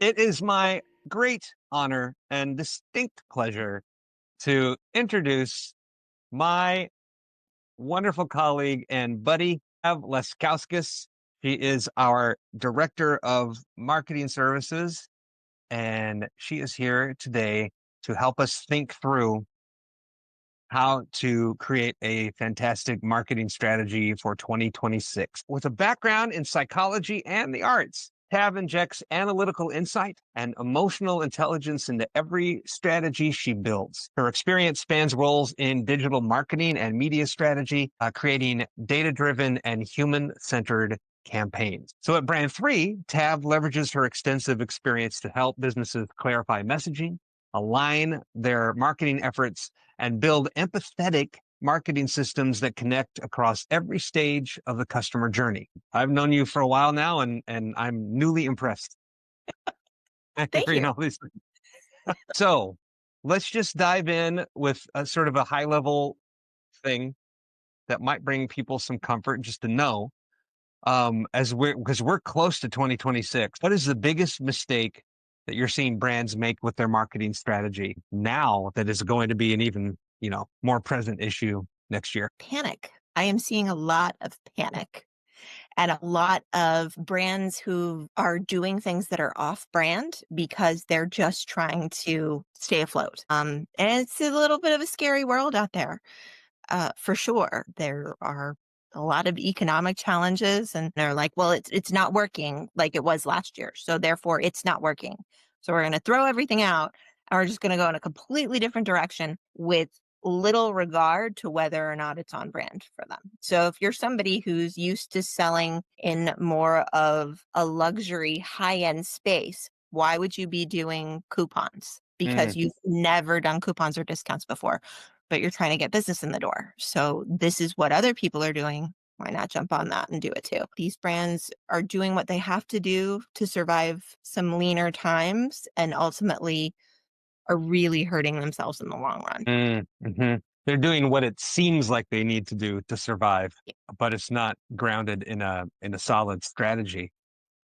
It is my great honor and distinct pleasure to introduce my wonderful colleague and buddy, Tav Laskauskas. She is our Director of Marketing Services, and she is here today to help us think through how to create a fantastic marketing strategy for 2026. With a background in psychology and the arts, Tav injects analytical insight and emotional intelligence into every strategy she builds. Her experience spans roles in digital marketing and media strategy, creating data-driven and human-centered campaigns. So at Brand3, Tav leverages her extensive experience to help businesses clarify messaging, align their marketing efforts, and build empathetic marketing systems that connect across every stage of the customer journey. I've known you for a while now, and I'm newly impressed. Thank Hearing you. all these things. So let's just dive in with a sort of a high level thing that might bring people some comfort just to know, as because we're close to 2026. What is the biggest mistake that you're seeing brands make with their marketing strategy now that is going to be an even, more present issue next year? Panic. I am seeing a lot of panic and a lot of brands who are doing things that are off brand because they're just trying to stay afloat. And it's a little bit of a scary world out there, for sure. There are a lot of economic challenges, and they're like, well, it's not working like it was last year. So therefore, it's not working. So we're going to throw everything out and we're just going to go in a completely different direction with little regard to whether or not it's on brand for them. So if you're somebody who's used to selling in more of a luxury high-end space, why would you be doing coupons? Mm, Because you've never done coupons or discounts before, but you're trying to get business in the door. So this is what other people are doing. Why not jump on that and do it too? These brands are doing what they have to do to survive some leaner times and ultimately are really hurting themselves in the long run. mhm. They're doing what it seems like they need to do to survive, but it's not grounded in a solid strategy.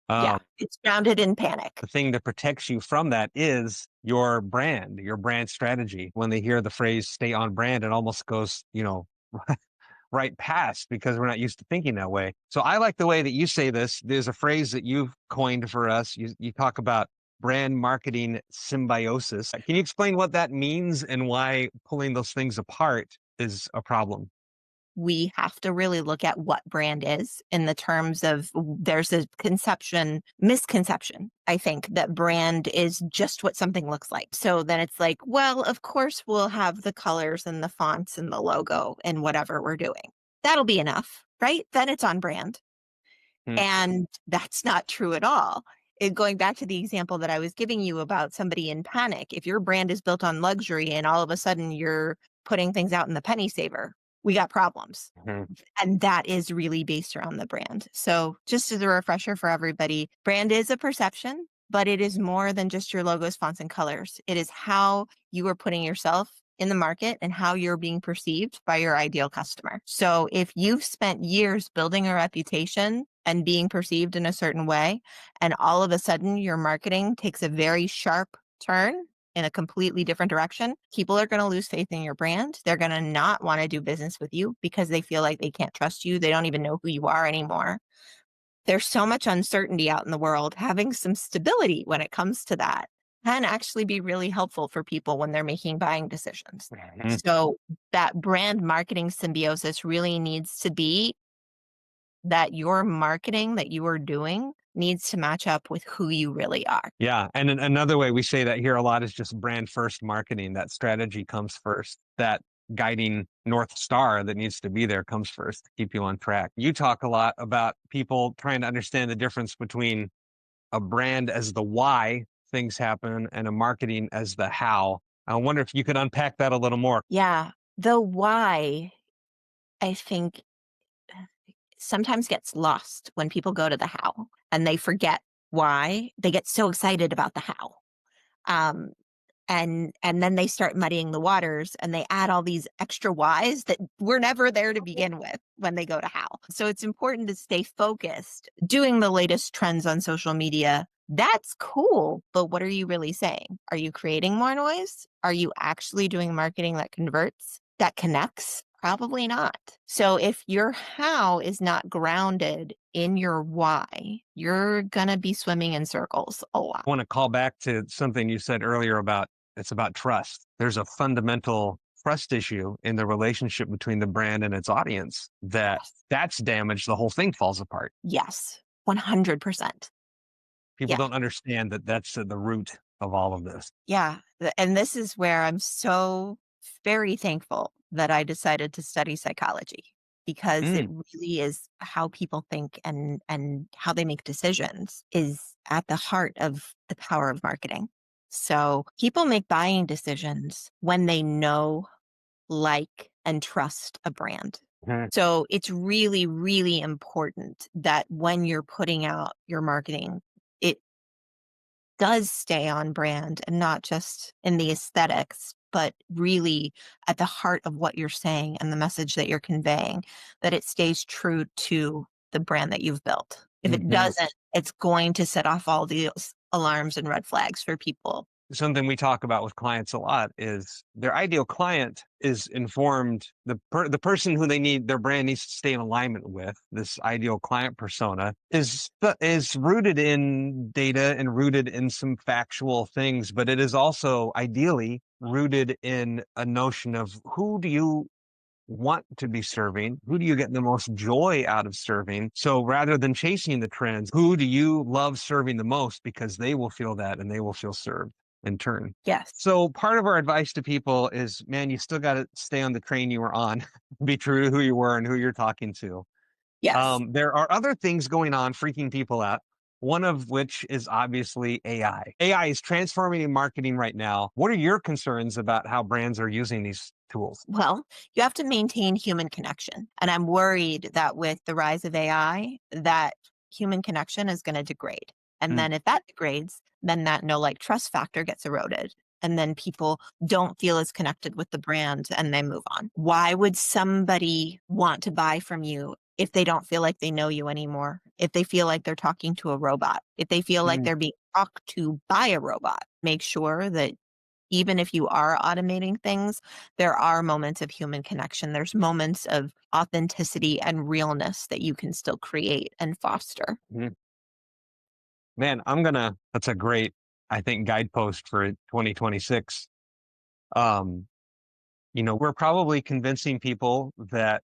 Yeah, Um, it's grounded in panic. the thing that protects you from that is your brand strategy. When they hear the phrase "stay on brand," it almost goes, right past because we're not used to thinking that way. So I like the way that you say this. There's a phrase that you've coined for us. You talk about brand marketing symbiosis. Can you explain what that means and why pulling those things apart is a problem? We have to really look at what brand is in the terms of there's a misconception, I think, that brand is just what something looks like. So then it's like, well, of course we'll have the colors and the fonts and the logo and whatever we're doing. That'll be enough, right? Then it's on brand. Hmm. And that's not true at all. Going back to the example that I was giving you about somebody in panic, if your brand is built on luxury and all of a sudden you're putting things out in the penny saver, we got problems. Mhm. And that is really based around the brand. So just as a refresher for everybody, brand is a perception, but it is more than just your logos, fonts, and colors. It is how you are putting yourself in the market and how you're being perceived by your ideal customer. So if you've spent years building a reputation and being perceived in a certain way, and all of a sudden your marketing takes a very sharp turn in a completely different direction, people are going to lose faith in your brand. They're going to not want to do business with you because they feel like they can't trust you. They don't even know who you are anymore. There's so much uncertainty out in the world. Having some stability when it comes to that can actually be really helpful for people when they're making buying decisions. Mhm. So that brand marketing symbiosis really needs to be that your marketing that you are doing needs to match up with who you really are. Yeah. And another way we say that here a lot is just brand first marketing. That strategy comes first. That guiding North Star that needs to be there comes first to keep you on track. You talk a lot about people trying to understand the difference between a brand as the why things happen and a marketing as the how. I wonder if you could unpack that a little more. Yeah. The why, I think, sometimes gets lost when people go to the how and they forget why. They get so excited about the how. Um, and then they start muddying the waters and they add all these extra whys that were never there to begin with when they go to how. So it's important to stay focused. Doing the latest trends on social media, that's cool, but what are you really saying? Are you creating more noise? Are you actually doing marketing that converts, that connects? Probably not. So if your how is not grounded in your why, you're going to be swimming in circles a lot. I want to call back to something you said earlier about it's about trust. There's a fundamental trust issue in the relationship between the brand and its audience that's damaged, the whole thing falls apart. Yes, 100%. People Yeah. don't understand that that's the root of all of this. Yeah. And this is where I'm so very thankful that I decided to study psychology because it Mm, really is how people think and how they make decisions is at the heart of the power of marketing. So people make buying decisions when they know, like, and trust a brand. mhm, So it's really, really important that when you're putting out your marketing, it does stay on brand and not just in the aesthetics, but really at the heart of what you're saying and the message that you're conveying, that it stays true to the brand that you've built. If it mhm. doesn't, it's going to set off all these alarms and red flags for people. Something we talk about with clients a lot is their ideal client is informed. The person who they need their brand needs to stay in alignment with, this ideal client persona, is rooted in data and rooted in some factual things, but it is also ideally rooted in a notion of who do you want to be serving? Who do you get the most joy out of serving? So rather than chasing the trends, who do you love serving the most because they will feel that and they will feel served in turn? Yes. So part of our advice to people is, man, you still got to stay on the train you were on, be true to who you were and who you're talking to. Yes. There are other things going on freaking people out. One of which is obviously AI. AI is transforming marketing right now. What are your concerns about how brands are using these tools? Well, you have to maintain human connection. And I'm worried that with the rise of AI, that human connection is going to degrade. And Mm, then if that degrades, then that no like trust factor gets eroded. And then people don't feel as connected with the brand and they move on. Why would somebody want to buy from you if they don't feel like they know you anymore? If they feel like they're talking to a robot, if they feel like mm, they're being talked to by a robot, make sure that even if you are automating things, there are moments of human connection. There's moments of authenticity and realness that you can still create and foster. mm. Man, that's a great, I think, guidepost for 2026. Um, we're probably convincing people that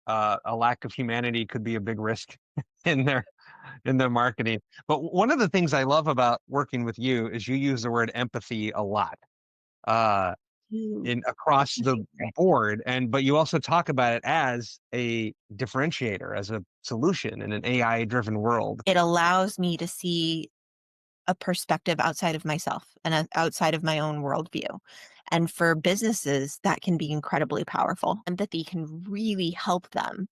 a lack of humanity could be a big risk in their marketing. But one of the things I love about working with you is you use the word empathy a lot. Uh, Ooh, in across my the favorite. board, but you also talk about it as a differentiator, as a solution in an AI driven world. It allows me to see a perspective outside of myself and outside of my own worldview. And for businesses, that can be incredibly powerful. Empathy can really help them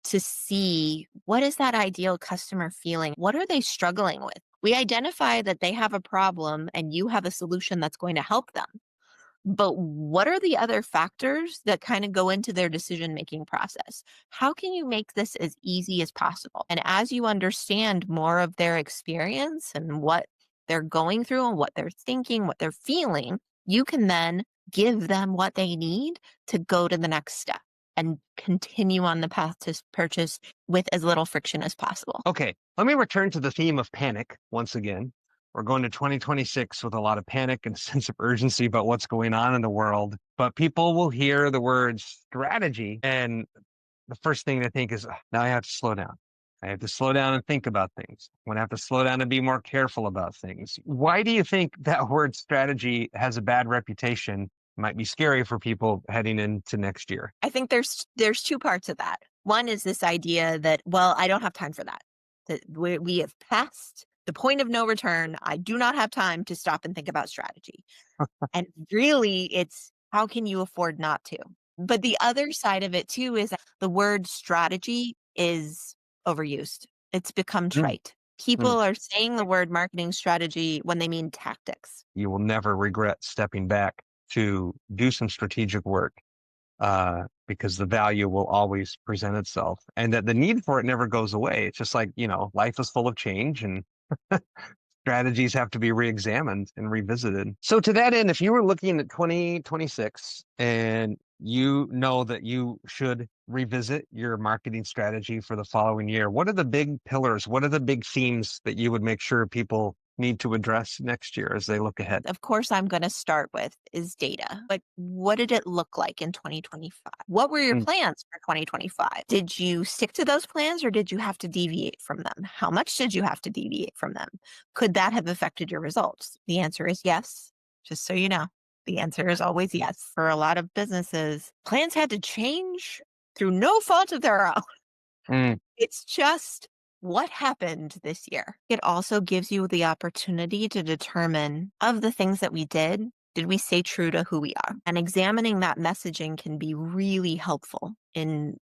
to see what is that ideal customer feeling? What are they struggling with? We identify that they have a problem and you have a solution that's going to help them. But what are the other factors that kind of go into their decision making process? How can you make this as easy as possible? And as you understand more of their experience and what they're going through and what they're thinking, what they're feeling, you can then give them what they need to go to the next step and continue on the path to purchase with as little friction as possible. Okay, let me return to the theme of panic once again. We're going to 2026 with a lot of panic and a sense of urgency about what's going on in the world, but people will hear the word strategy and the first thing they think is, "Ugh, now I have to slow down. I have to slow down and think about things. I'm going to have to slow down and be more careful about things." Why do you think that word strategy has a bad reputation? Might be scary for people heading into next year. I think there's two parts of that. One is this idea that, well, I don't have time for that. That we have passed the point of no return. I do not have time to stop and think about strategy. And really, it's how can you afford not to? But the other side of it too is that the word strategy is overused. It's become Mm, trite. People Mm. are saying the word marketing strategy when they mean tactics. You will never regret stepping back to do some strategic work, because the value will always present itself, and that the need for it never goes away. It's just like, life is full of change, and strategies have to be re-examined and revisited. So to that end, if you were looking at 2026 and you know that you should revisit your marketing strategy for the following year, what are the big pillars? What are the big themes that you would make sure people need to address next year as they look ahead? Of course, I'm going to start with is data. Like, what did it look like in 2025? What were your Mm, plans for 2025? Did you stick to those plans or did you have to deviate from them? How much did you have to deviate from them? Could that have affected your results? The answer is yes. Just so you know, the answer is always yes. For a lot of businesses, plans had to change through no fault of their own. mm. It's just what happened this year. It also gives you the opportunity to determine of the things that we did we stay true to who we are? And examining that messaging can be really helpful in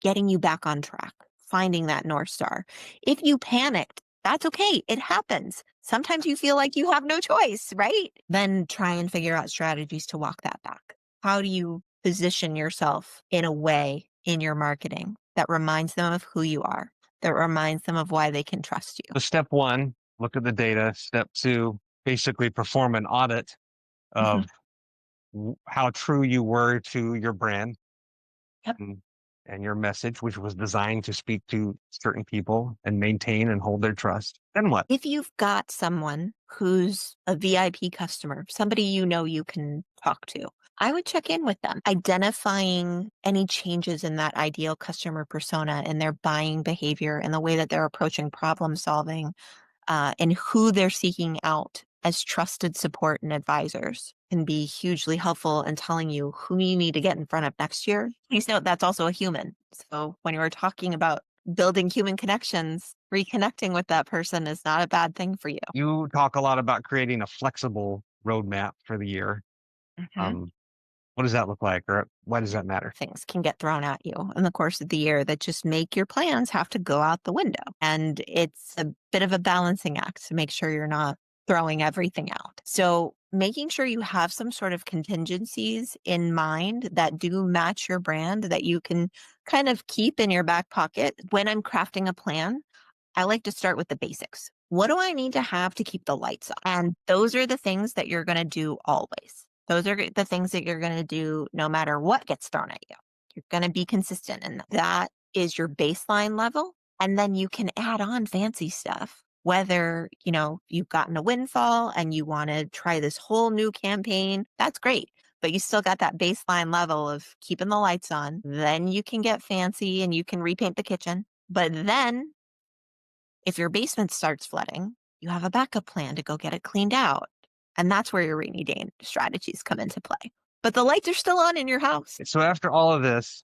getting you back on track, finding that North Star. If you panicked, that's okay. It happens. Sometimes you feel like you have no choice, right? Then try and figure out strategies to walk that back. How do you position yourself in a way in your marketing that reminds them of who you are, that reminds them of why they can trust you? So step one, look at the data. Step two, basically perform an audit Mhm. of how true you were to your brand Yep. and, and your message, which was designed to speak to certain people and maintain and hold their trust. Then what? If you've got someone who's a VIP customer, somebody you know you can talk to, I would check in with them, identifying any changes in that ideal customer persona and their buying behavior and the way that they're approaching problem solving, and who they're seeking out as trusted support and advisors can be hugely helpful in telling you who you need to get in front of next year. Please note that's also a human. So when you're talking about building human connections, reconnecting with that person is not a bad thing for you. You talk a lot about creating a flexible roadmap for the year. Mhm. Um, what does that look like, or why does that matter? Things can get thrown at you in the course of the year that just make your plans have to go out the window. And it's a bit of a balancing act to make sure you're not throwing everything out. So, making sure you have some sort of contingencies in mind that do match your brand that you can kind of keep in your back pocket. When I'm crafting a plan, I like to start with the basics. What do I need to have to keep the lights on? And those are the things that you're going to do always. Those are the things that you're going to do no matter what gets thrown at you. You're going to be consistent. And that is your baseline level. And then you can add on fancy stuff. Whether, you've gotten a windfall and you want to try this whole new campaign, that's great. But you still got that baseline level of keeping the lights on. Then you can get fancy and you can repaint the kitchen. But then if your basement starts flooding, you have a backup plan to go get it cleaned out. And that's where your rainy day strategies come into play. But the lights are still on in your house. So after all of this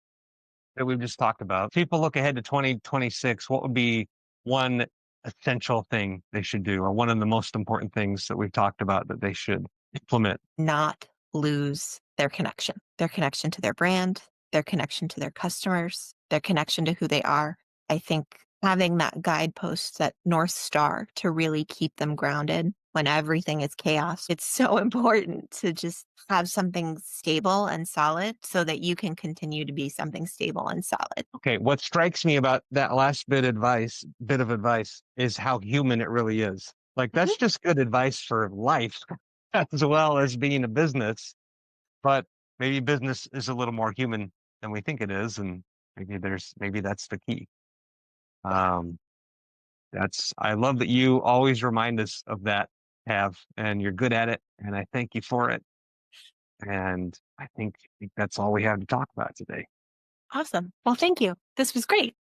that we've just talked about, people look ahead to 2026. What would be one essential thing they should do, or one of the most important things that we've talked about that they should implement? Not lose their connection to their brand, their connection to their customers, their connection to who they are. I think having that guidepost, that North Star to really keep them grounded when everything is chaos. It's so important to just have something stable and solid so that you can continue to be something stable and solid. Okay, what strikes me about that last bit of advice is how human it really is. Like Mhm. that's just good advice for life as well as being a business, but maybe business is a little more human than we think it is, and maybe that's the key. Um, that's I love that you always remind us of that, have, and you're good at it, and I thank you for it. And I think that's all we have to talk about today. Awesome. Well, thank you. This was great.